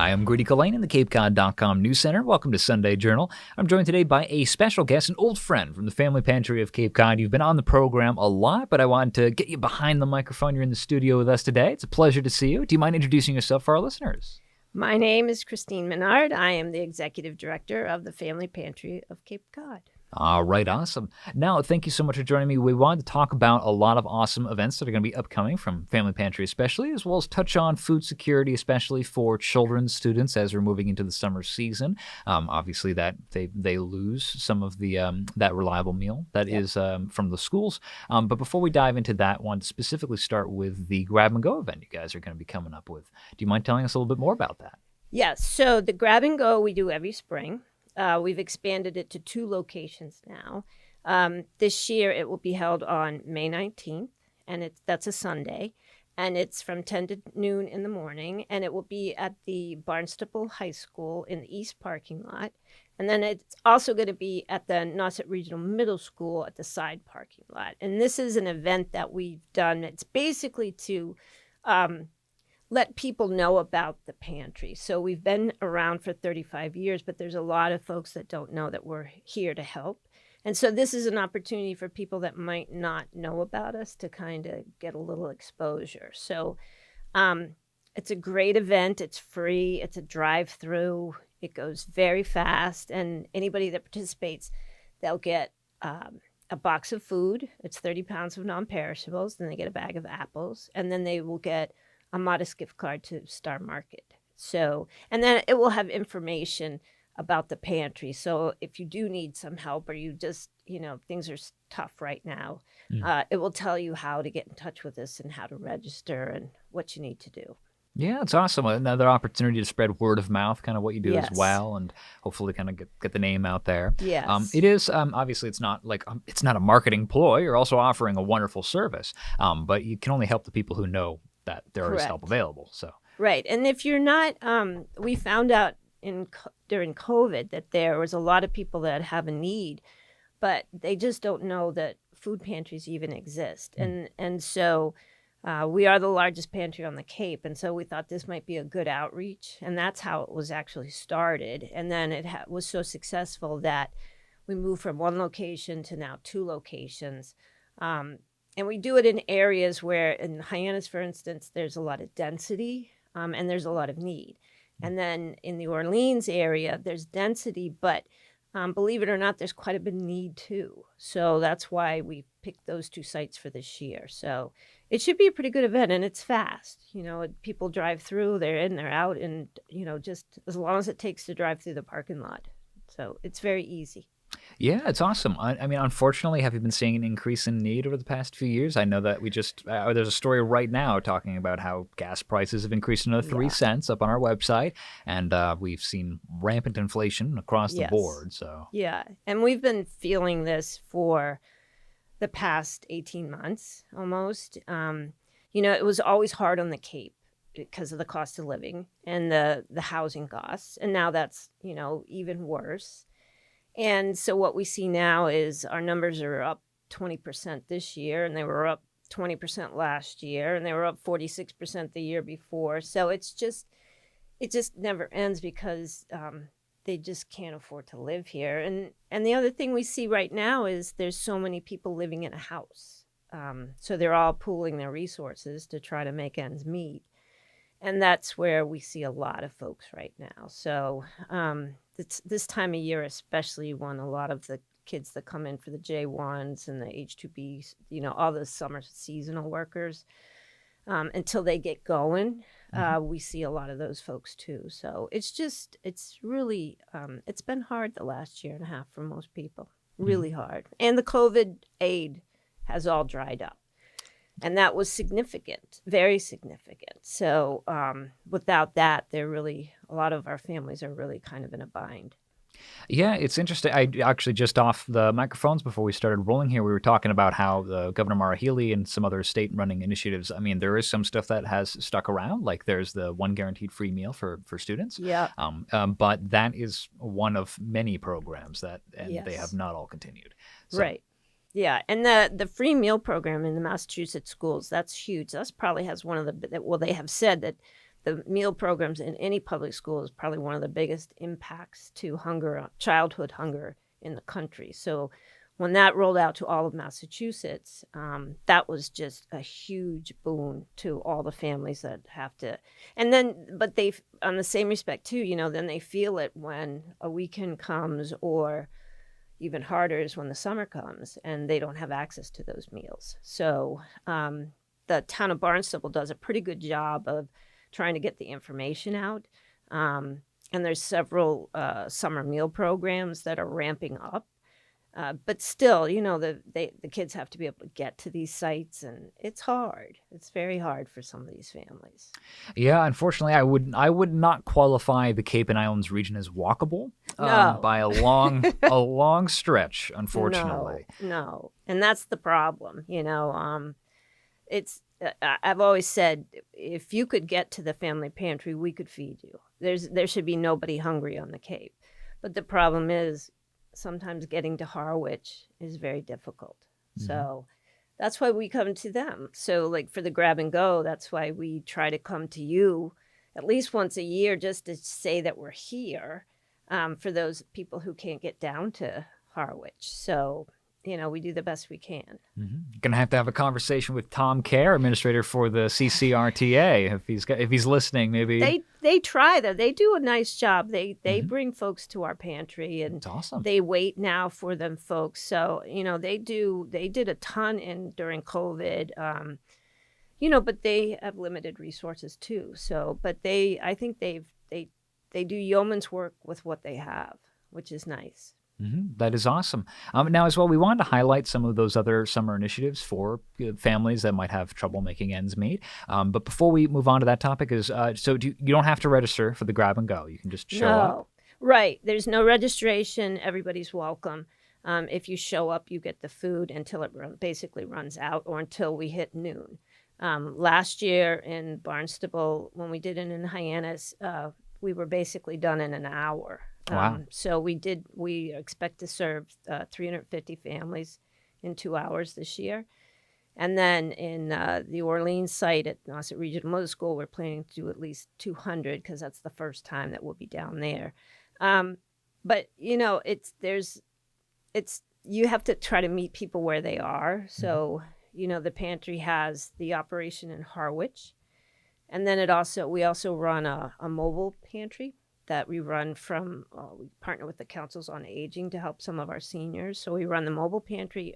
Hi, I'm Grady Collane in the CapeCod.com News Center. Welcome to Sunday Journal. I'm joined today by a special guest, an old friend from the Family Pantry of Cape Cod. You've been on the program a lot, but I wanted to get you behind the microphone. You're in the studio with us today. It's a pleasure to see you. Do you mind introducing yourself for our listeners? My name is Christine Menard. I am the Executive Director of the Family Pantry of Cape Cod. All right, awesome. Now, thank you so much for joining me. We wanted to talk about a lot of awesome events that are going to be upcoming from Family Pantry especially, as well as touch on food security, especially for children's students as we're moving into the summer season. Obviously, that they lose some of the that reliable meal that is from the schools. But before we dive into that, I wanted to specifically start with the Grab and Go event you guys are going to be coming up with. Do you mind telling us a little bit more about that? Yes, so the Grab and Go we do every spring. We've expanded it to 2 locations now. This year it will be held on May 19th, and that's a Sunday, and it's from 10 to noon in the morning, and it will be at the Barnstable High School in the East parking lot. And then it's also going to be at the Nauset Regional Middle School at the side parking lot. And this is an event that we've done. It's basically to let people know about the pantry. So we've been around for 35 years, but there's a lot of folks that don't know that we're here to help. And so this is an opportunity for people that might not know about us to kind of get a little exposure. So it's a great event. It's free. It's a drive-through. It goes very fast. And anybody that participates, they'll get a box of food. It's 30 pounds of non-perishables. Then they get a bag of apples. And then they will get a modest gift card to Star Market. So, and then it will have information about the pantry. So if you do need some help or you just, things are tough right now, it will tell you how to get in touch with us and how to register and what you need to do. Yeah, it's awesome. Another opportunity to spread word of mouth, kind of what you do as well, and hopefully kind of get the name out there. Yes. It is, obviously, it's not like, it's not a marketing ploy. You're also offering a wonderful service, but you can only help the people who know that there is help available. So right. And if you're not, we found out during COVID that there was a lot of people that have a need, but they just don't know that food pantries even exist. And so we are the largest pantry on the Cape. And so we thought this might be a good outreach. And that's how it was actually started. And then it was so successful that we moved from 1 location to now 2 locations. And we do it in areas where, in Hyannis, for instance, there's a lot of density and there's a lot of need. And then in the Orleans area, there's density, but believe it or not, there's quite a bit of need too. So that's why we picked those 2 sites for this year. So it should be a pretty good event, and it's fast. People drive through, they're in, they're out, and, just as long as it takes to drive through the parking lot. So it's very easy. Yeah, it's awesome. I mean, unfortunately, have you been seeing an increase in need over the past few years? I know that we just, there's a story right now talking about how gas prices have increased another 3 cents up on our website, and we've seen rampant inflation across the board. So yeah, and we've been feeling this for the past 18 months almost. It was always hard on the Cape because of the cost of living and the housing costs, and now that's, even worse. And so what we see now is our numbers are up 20% this year, and they were up 20% last year, and they were up 46% the year before. So it just never ends because they just can't afford to live here. And the other thing we see right now is there's so many people living in a house. So they're all pooling their resources to try to make ends meet. And that's where we see a lot of folks right now. So it's this time of year, especially when a lot of the kids that come in for the J1s and the H2Bs, all the summer seasonal workers, until they get going, we see a lot of those folks too. So it's really, it's been hard the last year and a half for most people, really hard. And the COVID aid has all dried up. And that was significant, very significant. So without that, a lot of our families are really kind of in a bind. Yeah, it's interesting. I actually just off the microphones before we started rolling here, we were talking about how Governor Maura Healey and some other state-running initiatives. I mean, there is some stuff that has stuck around, like there's the 1 guaranteed free meal for students. Yeah. But that is one of many programs they have not all continued. So. Right. Yeah, and the free meal program in the Massachusetts schools, that's huge. That's probably has one of they have said that the meal programs in any public school is probably one of the biggest impacts to hunger, childhood hunger in the country. So when that rolled out to all of Massachusetts, that was just a huge boon to all the families that have to. And then, but they, on the same respect too, then they feel it when a weekend comes, or even harder is when the summer comes and they don't have access to those meals. So the town of Barnstable does a pretty good job of trying to get the information out. And there's several summer meal programs that are ramping up. But still, the kids have to be able to get to these sites, and it's hard. It's very hard for some of these families. Yeah, unfortunately, I would not qualify the Cape and Islands region as walkable No. by a long stretch. Unfortunately, No, and that's the problem. It's I've always said, if you could get to the family pantry, we could feed you. There should be nobody hungry on the Cape, but the problem is, sometimes getting to Harwich is very difficult. Mm-hmm. So that's why we come to them. So like for the grab and go, that's why we try to come to you at least once a year, just to say that we're here for those people who can't get down to Harwich. So, we do the best we can. Mm-hmm. You're going to have a conversation with Tom Kerr, administrator for the CCRTA, if he's listening, maybe. They try though. They do a nice job. They bring folks to our pantry, and that's awesome. They wait now for them folks. So, they did a ton during COVID, but they have limited resources too. So, but I think they do yeoman's work with what they have, which is nice. Mm-hmm. That is awesome. Now, as well, we wanted to highlight some of those other summer initiatives for families that might have trouble making ends meet. But before we move on to that topic, you don't have to register for the grab and go. You can just show up. Right. There's no registration. Everybody's welcome. If you show up, you get the food until it basically runs out, or until we hit noon. Last year in Barnstable, when we did it in Hyannis, we were basically done in an hour. Wow. So we expect to serve 350 families in 2 hours this year. And then in the Orleans site at Nauset Regional Middle School, we're planning to do at least 200, because that's the first time that we'll be down there. But you have to try to meet people where they are. So, the pantry has the operation in Harwich. And then we also run a mobile pantry that we run from, we partner with the Councils on Aging to help some of our seniors. So we run the mobile pantry.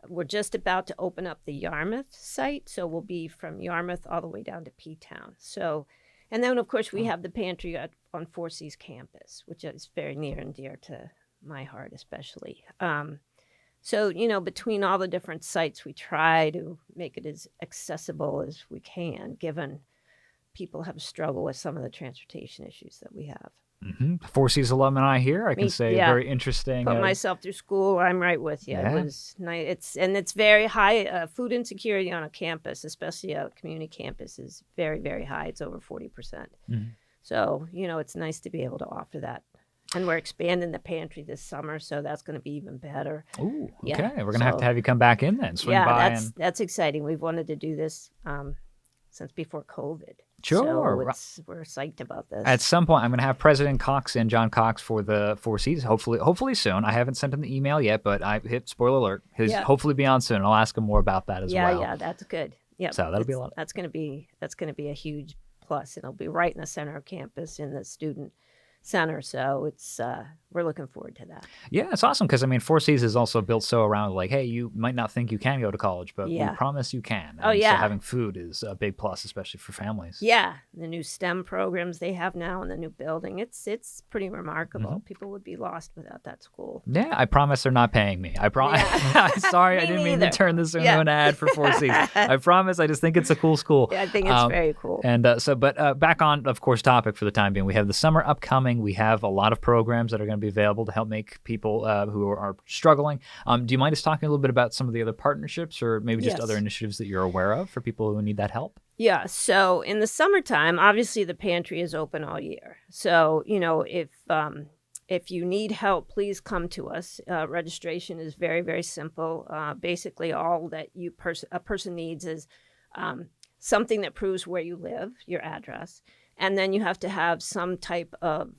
We're just about to open up the Yarmouth site. So we'll be from Yarmouth all the way down to P-Town. So, and then of course we have the pantry on Four Seas campus, which is very near and dear to my heart, especially. So, between all the different sites, we try to make it as accessible as we can, given people have struggled with some of the transportation issues that we have. Mm-hmm. Four Seas alumni here, I can say, very interesting. Put myself through school. I'm right with you. Yeah. It was nice. It's very high. Food insecurity on a campus, especially a community campus, is very, very high. It's over 40%. Mm-hmm. So, it's nice to be able to offer that. And we're expanding the pantry this summer, so that's going to be even better. Ooh, okay. Yeah. We're going to have you come back in then. Swing by. That's exciting. We've wanted to do this since before COVID. Sure. So we're psyched about this. At some point, I'm going to have President Cox in, John Cox, for the Four Seas, hopefully soon. I haven't sent him the email yet, but I hit spoiler alert. He'll hopefully be on soon. I'll ask him more about that as well. Yeah, that's good. Yeah. So that'll be a lot. That's going to be a huge plus, and it'll be right in the center of campus in the student center. So it's we're looking forward to that. Yeah, it's awesome because Four Seas is also built so around like, hey, you might not think you can go to college, but we promise you can. And so having food is a big plus, especially for families. Yeah, the new STEM programs they have now in the new building, it's pretty remarkable. Mm-hmm. People would be lost without that school. Yeah, I promise they're not paying me. I promise. Yeah. Sorry, I didn't mean to turn this into an ad for Four Seas. I promise. I just think it's a cool school. Yeah, I think it's very cool. And but back on, of course, topic for the time being. We have the summer upcoming. We have a lot of programs that are going to be available to help make people who are struggling. Do you mind us talking a little bit about some of the other partnerships, or maybe just other initiatives that you're aware of for people who need that help? Yeah. So in the summertime, obviously the pantry is open all year. So, if you need help, please come to us. Registration is very, very simple. Basically, all that a person needs is something that proves where you live, your address, and then you have to have some type of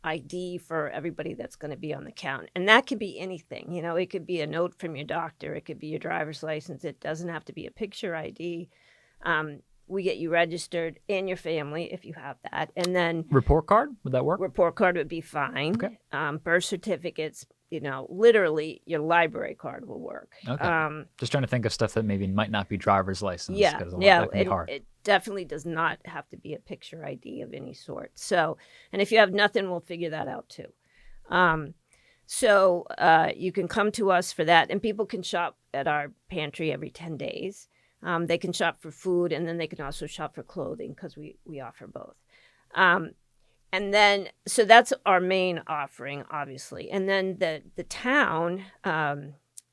ID for everybody that's going to be on the count. And that could be anything. You know, it could be a note from your doctor. It could be your driver's license. It doesn't have to be a picture ID. We get you registered and your family if you have that. And then Report card, would that work? report card would be fine. Okay. Birth certificates, you know, literally your library card will work. Okay. Just trying to think of stuff that maybe might not be driver's license. Yeah, 'cause yeah, that can be hard. it definitely does not have to be a picture ID of any sort. So, and if you have nothing, we'll figure that out too. So you can come to us for that, and people can shop at our pantry every 10 days. They can shop for food, and then they can also shop for clothing because we offer both. And then, so that's our main offering, obviously. And then the town,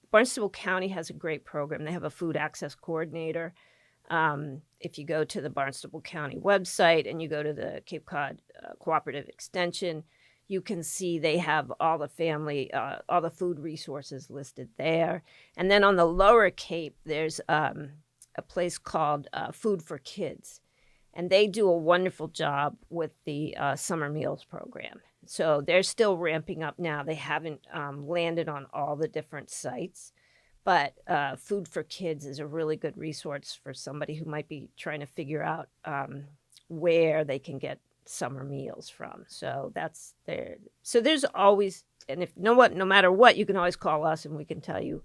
Barnstable County has a great program. They have a food access coordinator. If you go to the Barnstable County website and you go to the Cape Cod Cooperative Extension, you can see they have all the food resources listed there. And then on the lower Cape, there's a place called Food for Kids. And they do a wonderful job with the summer meals program. So they're still ramping up now. They haven't landed on all the different sites. But Food for Kids is a really good resource for somebody who might be trying to figure out where they can get summer meals from. So that's there. So there's always, and if no matter what, you can always call us and we can tell you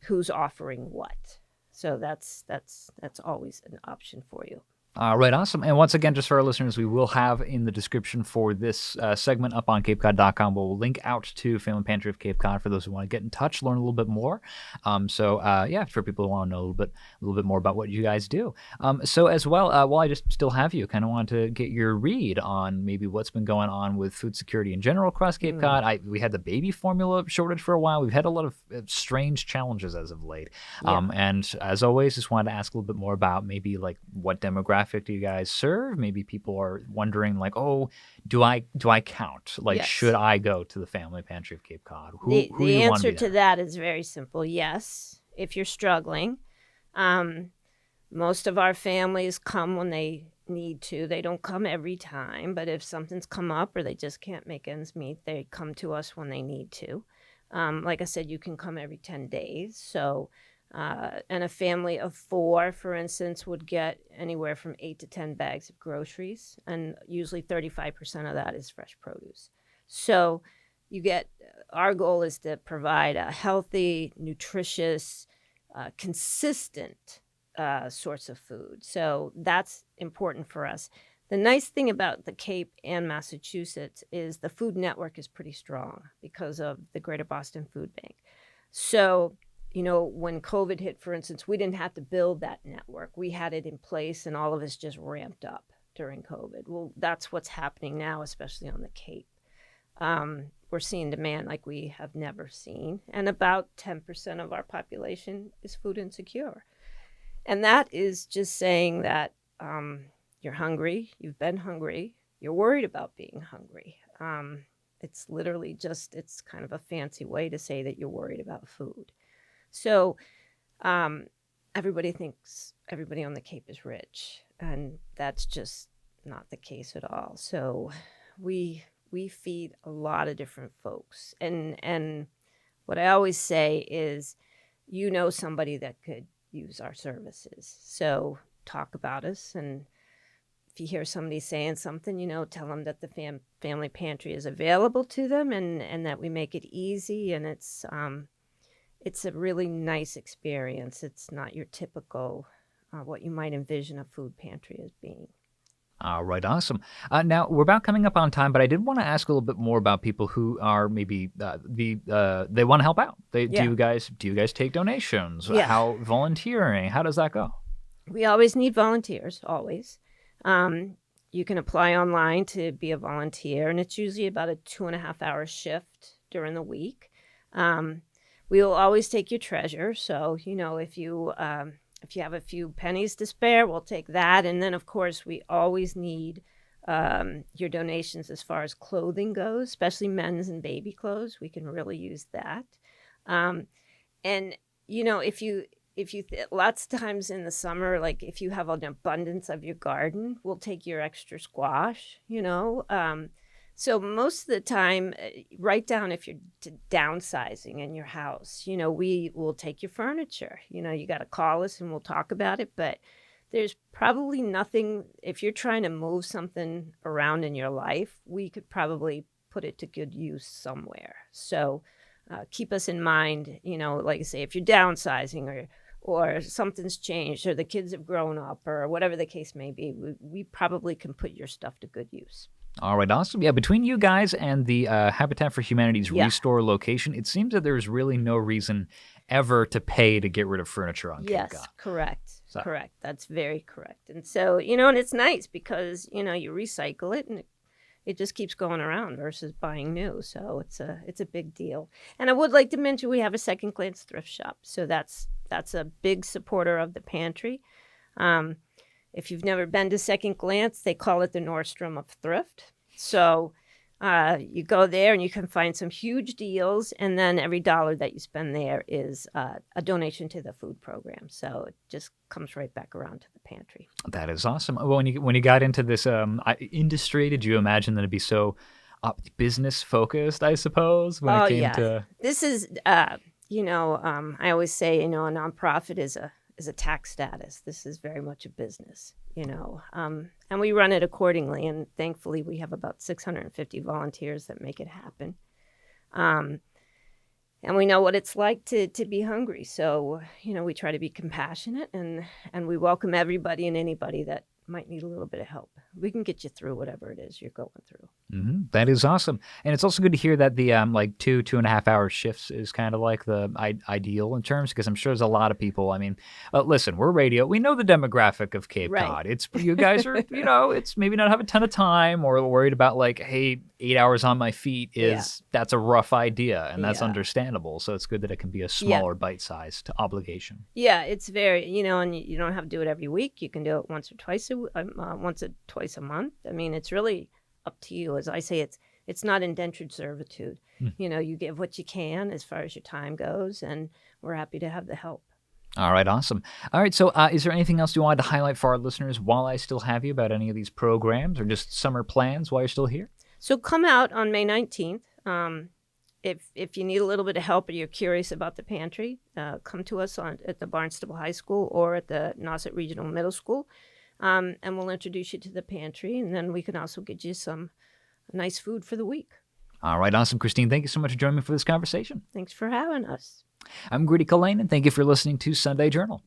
who's offering what. So that's always an option for you. Right, awesome. And once again, just for our listeners, we will have in the description for this segment up on CapeCod.com, we'll link out to Family Pantry of Cape Cod for those who want to get in touch, learn a little bit more. Yeah, for people who want to know a little bit more about what you guys do. So as well, while I just still have you, kind of wanted to get your read on maybe what's been going on with food security in general across Cape Cod. We had the baby formula shortage for a while. We've had a lot of strange challenges as of late. Yeah. And as always, just wanted to ask a little bit more about maybe like what demographic do you guys serve? Maybe people are wondering like, oh, do I count? Like, Yes. should I go to the Family Pantry of Cape Cod? Who The you want answer be to there? that is very simple. Yes, if you're struggling. Most of our families come when they need to. They don't come every time, but if something's come up or they just can't make ends meet, they come to us when they need to. Like I said, you can come every 10 days. So, and a family of 4, for instance, would get anywhere from 8 to 10 bags of groceries, and usually 35% of that is fresh produce. So our goal is to provide a healthy, nutritious, consistent source of food. So that's important for us. The nice thing about the Cape and Massachusetts is the food network is pretty strong because of the Greater Boston Food Bank. So, you know, when COVID hit, for instance, we didn't have to build that network. We had it in place and all of us just ramped up during COVID. Well, that's what's happening now, especially on the Cape. We're seeing demand like we have never seen. And about 10% of our population is food insecure. And that is just saying that you're hungry, you've been hungry, you're worried about being hungry. It's literally just, it's kind of a fancy way to say that you're worried about food. So everybody thinks everybody on the Cape is rich, and that's just not the case at all. So we feed a lot of different folks. And what I always say is, you know, somebody that could use our services. So talk about us, and if you hear somebody saying something, you know, tell them that the Family Pantry is available to them, and that we make it easy, and it's a really nice experience. It's not your typical what you might envision a food pantry as being. All right, awesome. Now we're about coming up on time, but I did want to ask a little bit more about people who are maybe they want to help out. Do you guys take donations? Yeah. How volunteering? How does that go? We always need volunteers, always. You can apply online to be a volunteer, and it's usually about a 2.5-hour shift during the week. We will always take your treasure. So, you know, if you have a few pennies to spare, we'll take that. And then, of course, we always need your donations as far as clothing goes, especially men's and baby clothes. We can really use that. And, you know, if you lots of times in the summer, like if you have an abundance of your garden, we'll take your extra squash, so most of the time, write down if you're downsizing in your house. We will take your furniture. You got to call us and we'll talk about it. But there's probably nothing, if you're trying to move something around in your life, we could probably put it to good use somewhere. So keep us in mind, like I say, if you're downsizing or something's changed or the kids have grown up or whatever the case may be, we probably can put your stuff to good use. All right, awesome. Yeah, between you guys and the Habitat for Humanity's Yeah. Restore location, it seems that there's really no reason ever to pay to get rid of furniture on Cape Yes, Cod. correct. So- Correct. That's very correct. And so, and it's nice because, you recycle it and it just keeps going around versus buying new. So it's a big deal. And I would like to mention we have a Second Glance thrift shop. So that's a big supporter of the pantry. If you've never been to Second Glance, they call it the Nordstrom of thrift. So you go there and you can find some huge deals. And then every dollar that you spend there is a donation to the food program. So it just comes right back around to the pantry. That is awesome. Well, when you got into this industry, did you imagine that it'd be so business focused, I suppose, when it came to... This is, I always say, a nonprofit is a tax status. This is very much a business, and we run it accordingly. And thankfully, we have about 650 volunteers that make it happen. And we know what it's like to be hungry. So, we try to be compassionate and we welcome everybody and anybody that might need a little bit of help. We can get you through whatever it is you're going through. Mm-hmm. That is awesome. And it's also good to hear that the 2.5 hour shifts is kind of like the ideal in terms, because I'm sure there's a lot of people. I mean, listen, we're radio. We know the demographic of Cape Right. Cod. It's, you guys are, it's maybe not have a ton of time or worried about like, hey, 8 hours on my feet that's a rough idea. And that's understandable. So it's good that it can be a smaller bite-sized obligation. Yeah, it's very, and you don't have to do it every week. You can do it once or twice a month. I mean, it's really up to you. As I say, it's not indentured servitude. You give what you can as far as your time goes, and we're happy to have the help. All right, awesome. All right, so is there anything else you wanted to highlight for our listeners while I still have you about any of these programs or just summer plans while you're still here? So come out on May 19th. If you need a little bit of help or you're curious about the pantry, come to us at the Barnstable High School or at the Nauset Regional Middle School. And we'll introduce you to the pantry, and then we can also get you some nice food for the week. All right, awesome. Christine, thank you so much for joining me for this conversation. Thanks for having us. I'm Grady Cullen, and thank you for listening to Sunday Journal.